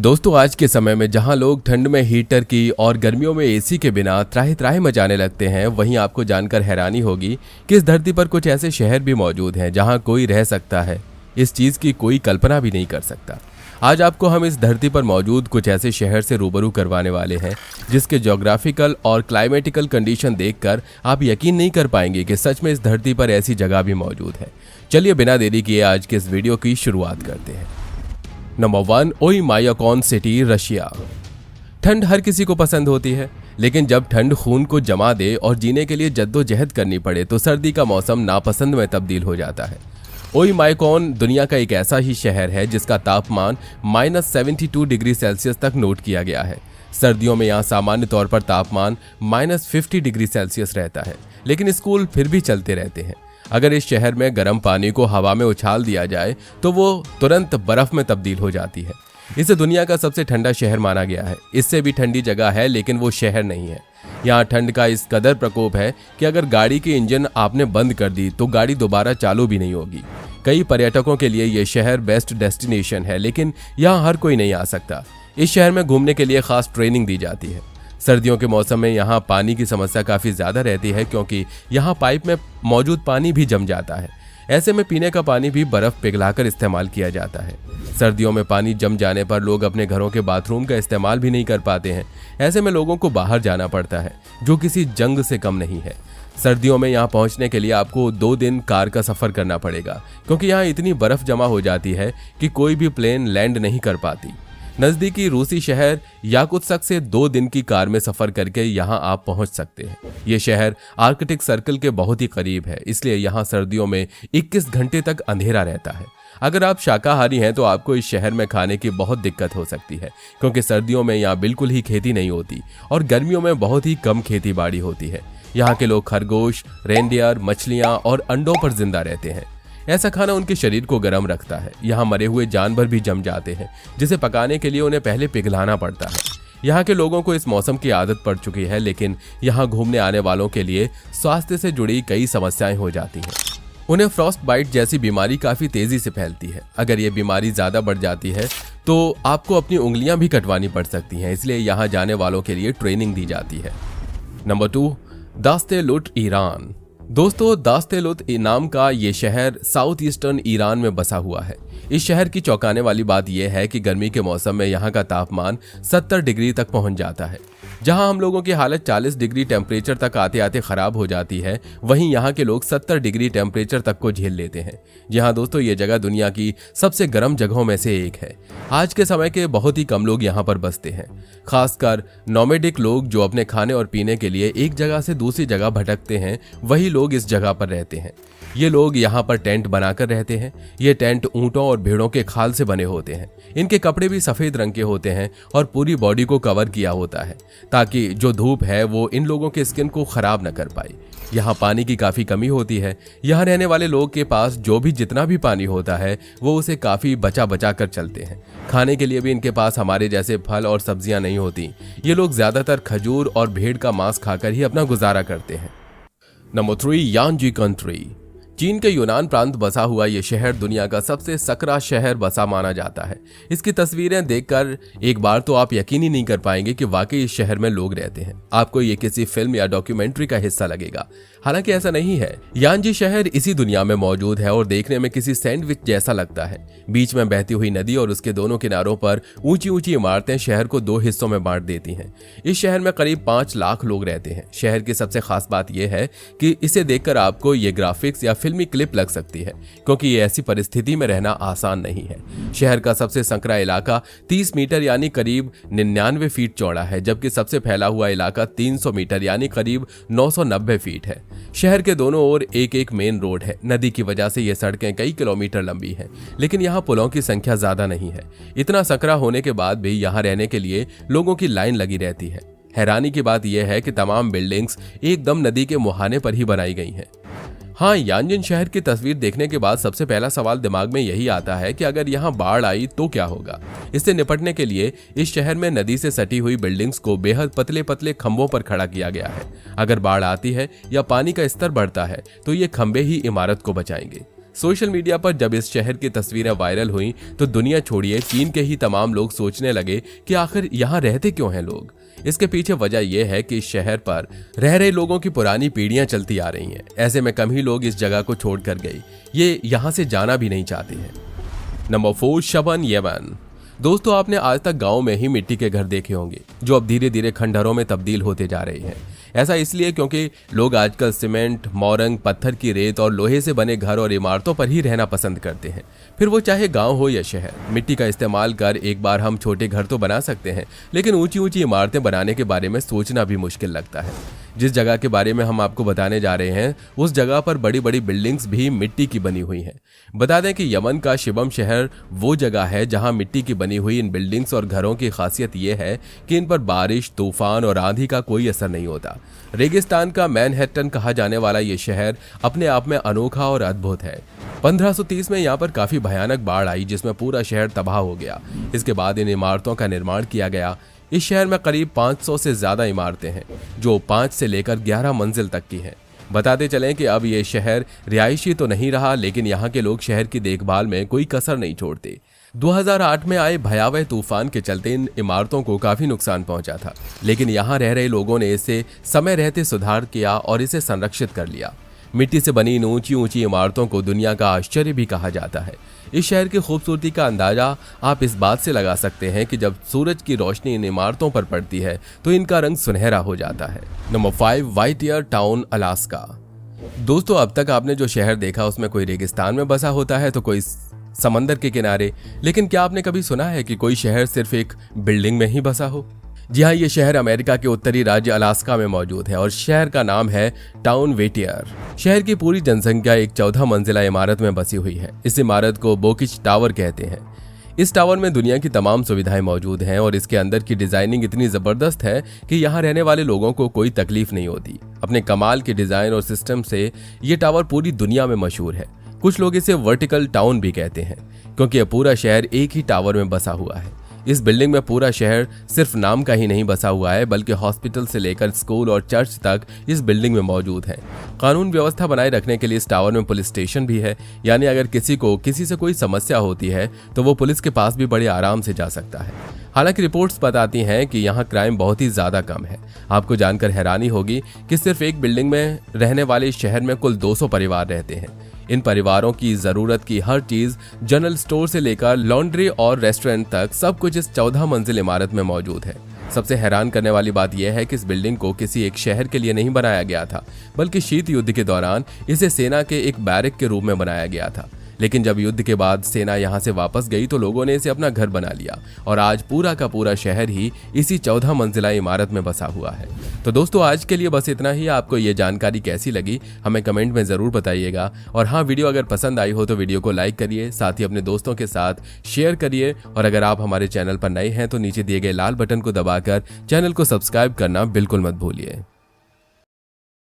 दोस्तों आज के समय में जहां लोग ठंड में हीटर की और गर्मियों में एसी के बिना त्राहि त्राहि मचाने लगते हैं, वहीं आपको जानकर हैरानी होगी कि इस धरती पर कुछ ऐसे शहर भी मौजूद हैं जहां कोई रह सकता है। इस चीज की कोई कल्पना भी नहीं कर सकता। आज आपको हम इस धरती पर मौजूद कुछ ऐसे शहर से रूबरू करवाने वाले हैं जिसके ज्योग्राफिकल और क्लाइमेटिकल कंडीशन देखकर आप यकीन नहीं कर पाएंगे कि सच में इस धरती पर ऐसी जगह भी मौजूद है। चलिए बिना देरी किए आज के इस वीडियो की शुरुआत करते हैं। Number 1, Oymyakon city, Russia. ठंड हर किसी को पसंद होती है, लेकिन जब ठंड खून को जमा दे और जीने के लिए जद्दोजहद करनी पड़े तो सर्दी का मौसम नापसंद में तब्दील हो जाता है। ओइमायाकॉन दुनिया का एक ऐसा ही शहर है जिसका तापमान -72 डिग्री सेल्सियस तक नोट किया गया है। सर्दियों में यहाँ सामान्य तौर पर तापमान -50 डिग्री सेल्सियस रहता है, लेकिन स्कूल फिर भी चलते रहते हैं। अगर इस शहर में गर्म पानी को हवा में उछाल दिया जाए तो वो तुरंत बर्फ में तब्दील हो जाती है। इसे दुनिया का सबसे ठंडा शहर माना गया है। इससे भी ठंडी जगह है, लेकिन वो शहर नहीं है। यहाँ ठंड का इस कदर प्रकोप है कि अगर गाड़ी की इंजन आपने बंद कर दी तो गाड़ी दोबारा चालू भी नहीं होगी। कई पर्यटकों के लिए ये शहर बेस्ट डेस्टिनेशन है, लेकिन यहाँ हर कोई नहीं आ सकता। इस शहर में घूमने के लिए खास ट्रेनिंग दी जाती है। सर्दियों के मौसम में यहाँ पानी की समस्या काफ़ी ज़्यादा रहती है, क्योंकि यहाँ पाइप में मौजूद पानी भी जम जाता है। ऐसे में पीने का पानी भी बर्फ़ पिघलाकर इस्तेमाल किया जाता है। सर्दियों में पानी जम जाने पर लोग अपने घरों के बाथरूम का इस्तेमाल भी नहीं कर पाते हैं। ऐसे में लोगों को बाहर जाना पड़ता है, जो किसी जंग से कम नहीं है। सर्दियों में यहाँ पहुँचने के लिए आपको 2 दिन कार का सफ़र करना पड़ेगा, क्योंकि यहाँ इतनी बर्फ़ जमा हो जाती है कि कोई भी प्लेन लैंड नहीं कर पाती। नज़दीकी रूसी शहर याकुत्स्क से 2 दिन की कार में सफ़र करके यहाँ आप पहुँच सकते हैं। ये शहर आर्कटिक सर्कल के बहुत ही करीब है, इसलिए यहाँ सर्दियों में 21 घंटे तक अंधेरा रहता है। अगर आप शाकाहारी हैं तो आपको इस शहर में खाने की बहुत दिक्कत हो सकती है, क्योंकि सर्दियों में यहाँ बिल्कुल ही खेती नहीं होती और गर्मियों में बहुत ही कम खेती बाड़ी होती है। यहाँ के लोग खरगोश, रेनडियर, मछलियाँ और अंडों पर जिंदा रहते हैं। ऐसा खाना उनके शरीर को गर्म रखता है। यहाँ मरे हुए जानवर भी जम जाते हैं, जिसे पकाने के लिए उन्हें पहले पिघलाना पड़ता है। यहाँ के लोगों को इस मौसम की आदत पड़ चुकी है, लेकिन यहाँ घूमने आने वालों के लिए स्वास्थ्य से जुड़ी कई समस्याएं हो जाती हैं। उन्हें फ्रॉस्ट बाइट जैसी बीमारी काफ़ी तेज़ी से फैलती है। अगर ये बीमारी ज़्यादा बढ़ जाती है तो आपको अपनी उंगलियां भी कटवानी पड़ सकती हैं, इसलिए यहाँ जाने वालों के लिए ट्रेनिंग दी जाती है। Number 2, Dasht-e-Lut, Iran. दोस्तों, दास्तेलुत नाम का ये शहर साउथ ईस्टर्न ईरान में बसा हुआ है। इस शहर की चौंकाने वाली बात यह है कि गर्मी के मौसम में यहाँ का तापमान 70 डिग्री तक पहुँच जाता है। जहाँ हम लोगों की हालत 40 डिग्री टेम्परेचर तक आते आते खराब हो जाती है, वहीं यहाँ के लोग 70 डिग्री टेम्परेचर तक को झेल लेते हैं। जी हाँ दोस्तों, ये जगह दुनिया की सबसे गर्म जगहों में से एक है। आज के समय के बहुत ही कम लोग यहाँ पर बसते हैं, खासकर नोमैडिक लोग जो अपने खाने और पीने के लिए एक जगह से दूसरी जगह भटकते हैं। वही लोग इस जगह पर रहते हैं। ये लोग यहाँ पर टेंट बनाकर रहते हैं। ये टेंट ऊंटों और भेड़ों के खाल से बने होते हैं। इनके कपड़े भी सफ़ेद रंग के होते हैं और पूरी बॉडी को कवर किया होता है, ताकि जो धूप है वो इन लोगों के स्किन को खराब न कर पाए। यहाँ पानी की काफ़ी कमी होती है। यहाँ रहने वाले लोग के पास जो भी जितना भी पानी होता है वो उसे काफ़ी बचा बचा कर चलते हैं। खाने के लिए भी इनके पास हमारे जैसे फल और सब्जियाँ नहीं होती। ये लोग ज़्यादातर खजूर और भेड़ का मांस खाकर ही अपना गुजारा करते हैं। Number 3, Yanji country. चीन के यूनान प्रांत बसा हुआ ये शहर दुनिया का सबसे सकरा शहर बसा माना जाता है। इसकी तस्वीरें देखकर एक बार तो आप यकीन ही नहीं कर पाएंगे कि वाकई इस शहर में लोग रहते हैं। आपको ये किसी फिल्म या डॉक्यूमेंट्री का हिस्सा लगेगा, हालांकि ऐसा नहीं है। यांजी शहर इसी दुनिया में मौजूद है और देखने में किसी सैंडविच जैसा लगता है। बीच में बहती हुई नदी और उसके दोनों किनारों पर ऊंची ऊंची इमारतें शहर को 2 हिस्सों में बांट देती हैं। इस शहर में करीब 5 लाख लोग रहते हैं। शहर की सबसे खास बात यह है कि इसे देखकर आपको ये ग्राफिक्स या फिल्मी क्लिप लग सकती है, क्योंकि ये ऐसी परिस्थिति में रहना आसान नहीं है। शहर का सबसे संकरा इलाका 30 मीटर यानी करीब 99 फीट चौड़ा है, जबकि सबसे फैला हुआ इलाका 300 मीटर यानी करीब 990 फीट है। शहर के दोनों ओर एक एक मेन रोड है। नदी की वजह से ये सड़कें कई किलोमीटर लंबी हैं, लेकिन यहाँ पुलों की संख्या ज्यादा नहीं है। इतना संकरा होने के बाद भी यहाँ रहने के लिए लोगों की लाइन लगी रहती है। हैरानी की बात यह है कि तमाम बिल्डिंग्स एकदम नदी के मुहाने पर ही बनाई गई हैं। हाँ, यांजन शहर की तस्वीर देखने के बाद सबसे पहला सवाल दिमाग में यही आता है कि अगर यहाँ बाढ़ आई तो क्या होगा। इससे निपटने के लिए इस शहर में नदी से सटी हुई बिल्डिंग्स को बेहद पतले पतले खंभों पर खड़ा किया गया है। अगर बाढ़ आती है या पानी का स्तर बढ़ता है तो ये खंभे ही इमारत को बचाएंगे। सोशल मीडिया पर जब इस शहर की तस्वीरें वायरल हुई तो दुनिया छोड़िए चीन के ही तमाम लोग सोचने लगे कि आखिर यहाँ रहते क्यों हैं लोग। इसके पीछे वजह यह है कि इस शहर पर रह रहे लोगों की पुरानी पीढ़ियां चलती आ रही हैं। ऐसे में कम ही लोग इस जगह को छोड़कर गए, ये यहाँ से जाना भी नहीं चाहते हैं। Number 4, Shibam Yemen. दोस्तों, आपने आज तक गांव में ही मिट्टी के घर देखे होंगे जो अब धीरे धीरे खंडहरों में तब्दील होते जा रहे हैं। ऐसा इसलिए क्योंकि लोग आजकल सीमेंट, मोरंग, पत्थर की रेत और लोहे से बने घर और इमारतों पर ही रहना पसंद करते हैं, फिर वो चाहे गांव हो या शहर। मिट्टी का इस्तेमाल कर एक बार हम छोटे घर तो बना सकते हैं, लेकिन ऊंची ऊंची इमारतें बनाने के बारे में सोचना भी मुश्किल लगता है। जिस जगह के बारे में हम आपको बताने जा रहे हैं उस जगह पर बड़ी बड़ी बिल्डिंग्स भी मिट्टी की बनी हुई हैं। बता दें कि यमन का शिबम शहर वो जगह है जहां मिट्टी की बनी हुई इन बिल्डिंग्स और घरों की खासियत ये है कि इन पर बारिश, तूफान और आंधी का कोई असर नहीं होता। रेगिस्तान का मैनहट्टन कहा जाने वाला ये शहर अपने आप में अनोखा और अद्भुत है। 1530 में यहाँ पर काफी भयानक बाढ़ आई जिसमें पूरा शहर तबाह हो गया। इसके बाद इन इमारतों का निर्माण किया गया। इस शहर में करीब 500 से ज्यादा इमारतें हैं जो 5 से लेकर 11 मंजिल तक की हैं। बताते चलें कि अब ये शहर रिहायशी तो नहीं रहा, लेकिन यहाँ के लोग शहर की देखभाल में कोई कसर नहीं छोड़ते। 2008 में आए भयावह तूफान के चलते इन इमारतों को काफी नुकसान पहुंचा था, लेकिन यहाँ रह रहे लोगों ने इसे समय रहते सुधार किया और इसे संरक्षित कर लिया। मिट्टी से बनी इन ऊंची ऊंची इमारतों को दुनिया का आश्चर्य भी कहा जाता है। इस शहर की खूबसूरती का अंदाजा आप इस बात से लगा सकते हैं कि जब सूरज की रोशनी इन इमारतों पर पड़ती है तो इनका रंग सुनहरा हो जाता है। Number 5, Whittier town, Alaska. दोस्तों, अब तक आपने जो शहर देखा उसमें कोई रेगिस्तान में बसा होता है तो कोई समंदर के किनारे, लेकिन क्या आपने कभी सुना है कि कोई शहर सिर्फ एक बिल्डिंग में ही बसा हो? जी हाँ, ये शहर अमेरिका के उत्तरी राज्य अलास्का में मौजूद है और शहर का नाम है टाउन व्हाइटियर। शहर की पूरी जनसंख्या एक 14 मंजिला इमारत में बसी हुई है। इस इमारत को बोकिच टावर कहते हैं। इस टावर में दुनिया की तमाम सुविधाएं मौजूद हैं और इसके अंदर की डिजाइनिंग इतनी जबरदस्त है कि यहाँ रहने वाले लोगों को कोई तकलीफ नहीं होती। अपने कमाल के डिजाइन और सिस्टम से ये टावर पूरी दुनिया में मशहूर है। कुछ लोग इसे वर्टिकल टाउन भी कहते हैं क्योंकि यह पूरा शहर एक ही टावर में बसा हुआ है। इस बिल्डिंग में पूरा शहर सिर्फ नाम का ही नहीं बसा हुआ है, बल्कि हॉस्पिटल से लेकर स्कूल और चर्च तक इस बिल्डिंग में मौजूद है। कानून व्यवस्था बनाए रखने के लिए इस टावर में पुलिस स्टेशन भी है, यानी अगर किसी को किसी से कोई समस्या होती है तो वो पुलिस के पास भी बड़े आराम से जा सकता है। हालांकि रिपोर्ट्स बताती हैं कि यहाँ क्राइम बहुत ही ज्यादा कम है। आपको जानकर हैरानी होगी कि सिर्फ एक बिल्डिंग में रहने वाले इस शहर में कुल 200 परिवार रहते हैं। इन परिवारों की जरूरत की हर चीज, जनरल स्टोर से लेकर लॉन्ड्री और रेस्टोरेंट तक, सब कुछ इस 14 मंजिल इमारत में मौजूद है। सबसे हैरान करने वाली बात यह है कि इस बिल्डिंग को किसी एक शहर के लिए नहीं बनाया गया था, बल्कि शीत युद्ध के दौरान इसे सेना के एक बैरक के रूप में बनाया गया था। लेकिन जब युद्ध के बाद सेना यहाँ से वापस गई तो लोगों ने इसे अपना घर बना लिया और आज पूरा का पूरा शहर ही इसी 14 मंजिला इमारत में बसा हुआ है। तो दोस्तों, आज के लिए बस इतना ही। आपको ये जानकारी कैसी लगी हमें कमेंट में जरूर बताइएगा। और हाँ, वीडियो अगर पसंद आई हो तो वीडियो को लाइक करिए, साथ ही अपने दोस्तों के साथ शेयर करिए। और अगर आप हमारे चैनल पर नए हैं तो नीचे दिए गए लाल बटन को दबाकर चैनल को सब्सक्राइब करना बिल्कुल मत भूलिए।